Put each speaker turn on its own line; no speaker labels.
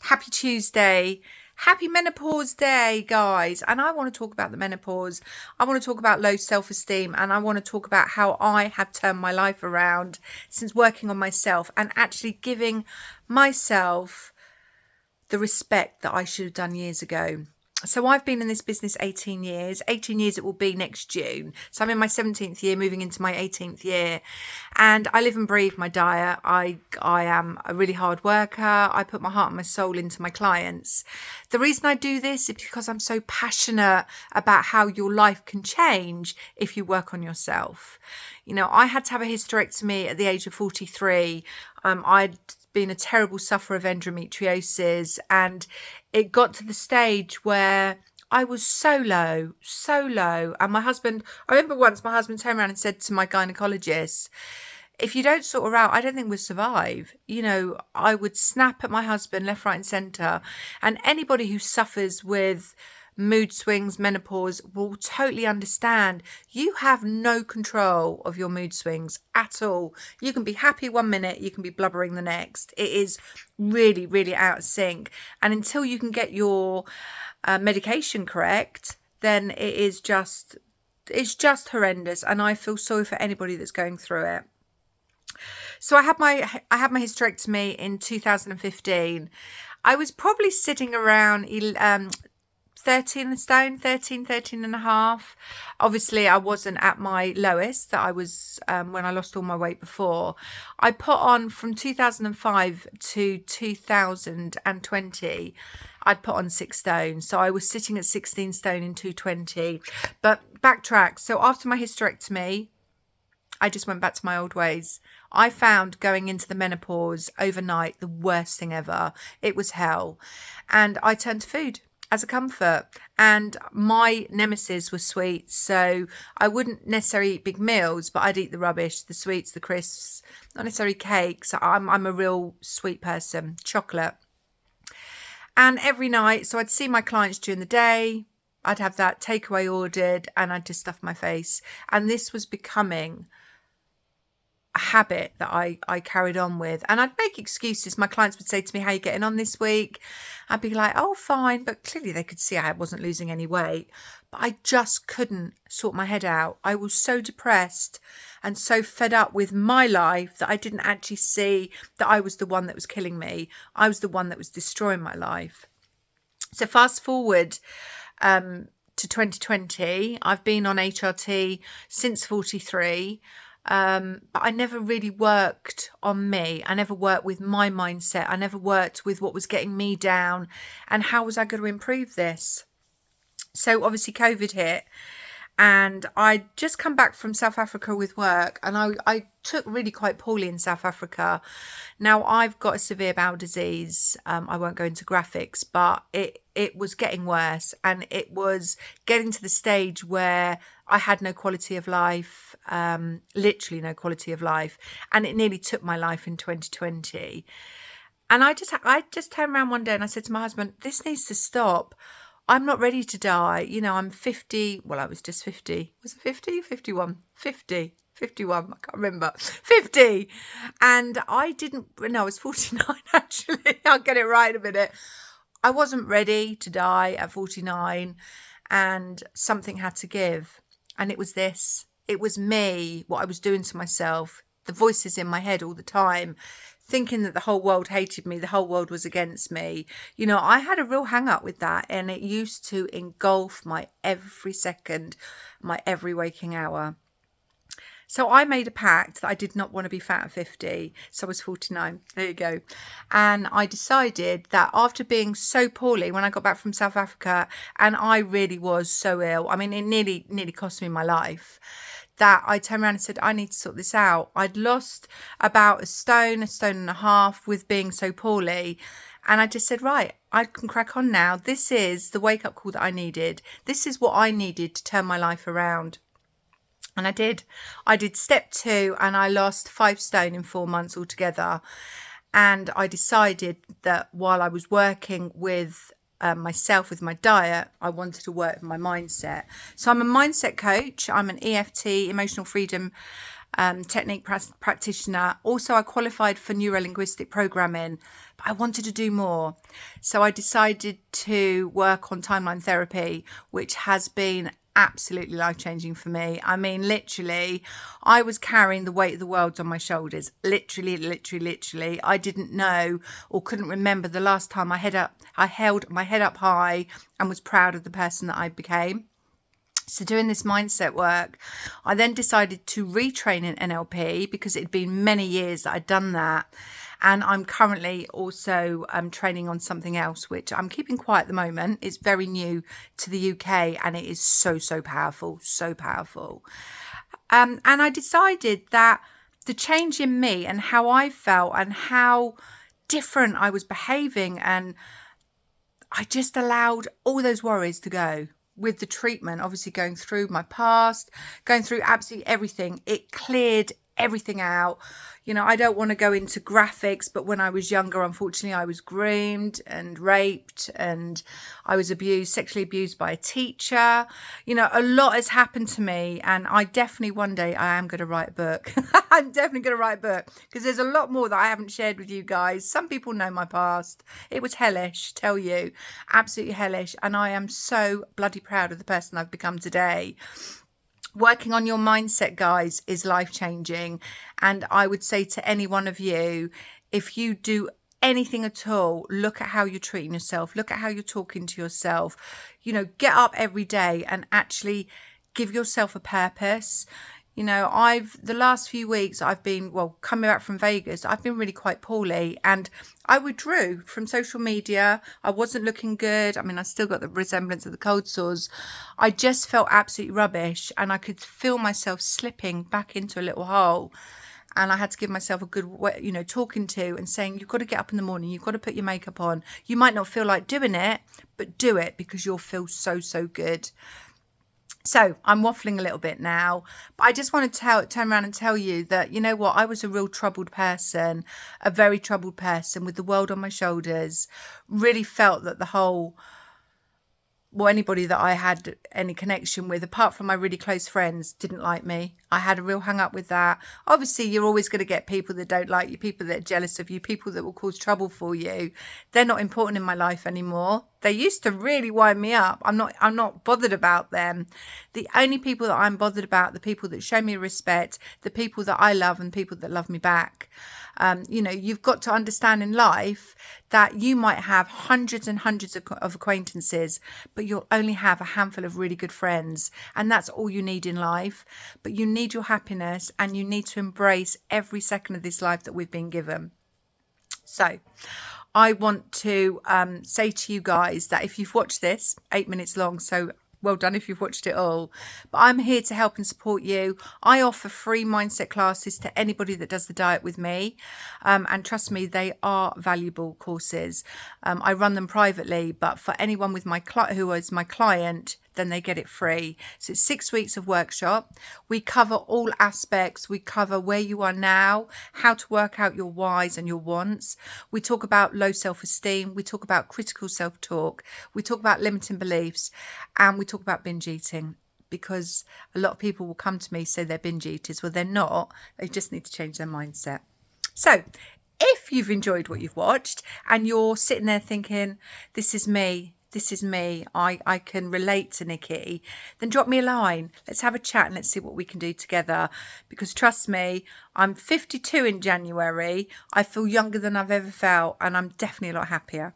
Happy Tuesday. Happy menopause day, guys. And I want to talk about the menopause. I want to talk about low self-esteem, and I want to talk about how I have turned my life around since working on myself and actually giving myself the respect that I should have done years ago. So I've been in this business 18 years. 18 years it will be next June. So I'm in my 17th year, moving into my 18th year. And I live and breathe my diet. I am a really hard worker. I put my heart and my soul into my clients. The reason I do this is because I'm so passionate about how your life can change if you work on yourself. You know, I had to have a hysterectomy at the age of 43. I'd been a terrible sufferer of endometriosis, and it got to the stage where I was so low. And my husband, I remember once my husband turned around and said to my gynecologist, if you don't sort her out, I don't think we'll survive. You know, I would snap at my husband left, right and centre. And anybody who suffers with mood swings, menopause, will totally understand. You have no control of your mood swings at all. You can be happy one minute, you can be blubbering the next. It is really, really out of sync. And until you can get your medication correct, then it's just horrendous. And I feel sorry for anybody that's going through it. So I had my hysterectomy in 2015. I was probably sitting around 13 and a half. Obviously, I wasn't at my lowest that I was when I lost all my weight before. I put on from 2005 to 2020. I'd put on 6 stone. So I was sitting at 16 stone in 2020. But backtrack. So after my hysterectomy, I just went back to my old ways. I found going into the menopause overnight the worst thing ever. It was hell. And I turned to food as a comfort, and my nemesis was sweets. So I wouldn't necessarily eat big meals, but I'd eat the rubbish, the sweets, the crisps, not necessarily cakes. I'm a real sweet person. Chocolate. And every night, so I'd see my clients during the day, I'd have that takeaway ordered, and I'd just stuff my face. And this was becoming a habit that I carried on with, and I'd make excuses. My clients would say to me, how are you getting on this week? I'd be like, oh, fine. But clearly they could see I wasn't losing any weight, but I just couldn't sort my head out. I was so depressed and so fed up with my life that I didn't actually see that I was the one that was killing me. I was the one that was destroying my life. So fast forward to 2020, I've been on HRT since 43. But I never really worked on me. I never worked with my mindset. I never worked with what was getting me down and how was I going to improve this. So obviously COVID hit, and I'd just come back from South Africa with work, and I took really quite poorly in South Africa. Now I've got a severe bowel disease. I won't go into graphics, but it was getting worse, and it was getting to the stage where I had no quality of life, literally no quality of life, and it nearly took my life in 2020. And I just turned around one day and I said to my husband, this needs to stop. I'm not ready to die. You know, I'm 50. Well, I was just 50. Was it 50? 51. 50. 51. I can't remember. 50. And I was 49 actually. I'll get it right in a minute. I wasn't ready to die at 49, and something had to give. And it was this. It was me, what I was doing to myself, the voices in my head all the time, thinking that the whole world hated me, the whole world was against me. You know, I had a real hang up with that, and it used to engulf my every second, my every waking hour. So I made a pact that I did not want to be fat at 50. So I was 49. There you go. And I decided that after being so poorly when I got back from South Africa, and I really was so ill, I mean, it nearly cost me my life, that I turned around and said, I need to sort this out. I'd lost about a stone and a half with being so poorly. And I just said, right, I can crack on now. This is the wake up call that I needed. This is what I needed to turn my life around. And I did. I did step 2, and I lost 5 stone in 4 months altogether. And I decided that while I was working with myself, with my diet, I wanted to work with my mindset. So I'm a mindset coach. I'm an EFT, emotional freedom technique practitioner. Also, I qualified for neuro-linguistic programming but I wanted to do more. So I decided to work on timeline therapy, which has been absolutely life-changing for me. I mean, literally, I was carrying the weight of the world on my shoulders. Literally. I didn't know or couldn't remember the last time I held my head up high and was proud of the person that I became. So doing this mindset work, I then decided to retrain in NLP because it had been many years that I'd done that. And I'm currently also training on something else, which I'm keeping quiet at the moment. It's very new to the UK and it is so powerful, so powerful. And I decided that the change in me and how I felt and how different I was behaving, and I just allowed all those worries to go. With the treatment, obviously going through my past, going through absolutely everything, it cleared everything out. You know, I don't want to go into graphics, but when I was younger, unfortunately, I was groomed and raped, and I was sexually abused by a teacher. You know, a lot has happened to me, and I definitely one day I am going to write a book. I'm definitely going to write a book because there's a lot more that I haven't shared with you guys. Some people know my past. It was hellish, tell you, absolutely hellish, and I am so bloody proud of the person I've become today. Working on your mindset, guys, is life-changing. And I would say to any one of you, if you do anything at all, look at how you're treating yourself. Look at how you're talking to yourself. You know, get up every day and actually give yourself a purpose. You know, the last few weeks I've been, coming back from Vegas, I've been really quite poorly, and I withdrew from social media. I wasn't looking good. I mean, I still got the resemblance of the cold sores. I just felt absolutely rubbish, and I could feel myself slipping back into a little hole. And I had to give myself a good, talking to and saying, you've got to get up in the morning. You've got to put your makeup on. You might not feel like doing it, but do it because you'll feel so good. So I'm waffling a little bit now, but I just want to turn around and tell you that, you know what, I was a real troubled person, a very troubled person with the world on my shoulders. Really felt that anybody that I had any connection with, apart from my really close friends, didn't like me. I had a real hang up with that. Obviously, you're always going to get people that don't like you, people that are jealous of you, people that will cause trouble for you. They're not important in my life anymore. They used to really wind me up. I'm not bothered about them. The only people that I'm bothered about, the people that show me respect, the people that I love, and people that love me back. You've got to understand in life that you might have hundreds and hundreds of acquaintances, but you'll only have a handful of really good friends. And that's all you need in life. But you need your happiness, and you need to embrace every second of this life that we've been given. So I want to say to you guys that if you've watched this, 8 minutes long, so well done if you've watched it all. But I'm here to help and support you. I offer free mindset classes to anybody that does the diet with me. And trust me, they are valuable courses. I run them privately, but for anyone with who is my client, then they get it free. So it's 6 weeks of workshop. We cover all aspects. We cover where you are now, how to work out your whys and your wants. We talk about low self-esteem. We talk about critical self-talk. We talk about limiting beliefs, and we talk about binge eating, because a lot of people will come to me, say they're binge eaters. Well, they're not. They just need to change their mindset. So if you've enjoyed what you've watched and you're sitting there thinking, this is me, I can relate to Nikki, then drop me a line. Let's have a chat and let's see what we can do together. Because trust me, I'm 52 in January. I feel younger than I've ever felt, and I'm definitely a lot happier.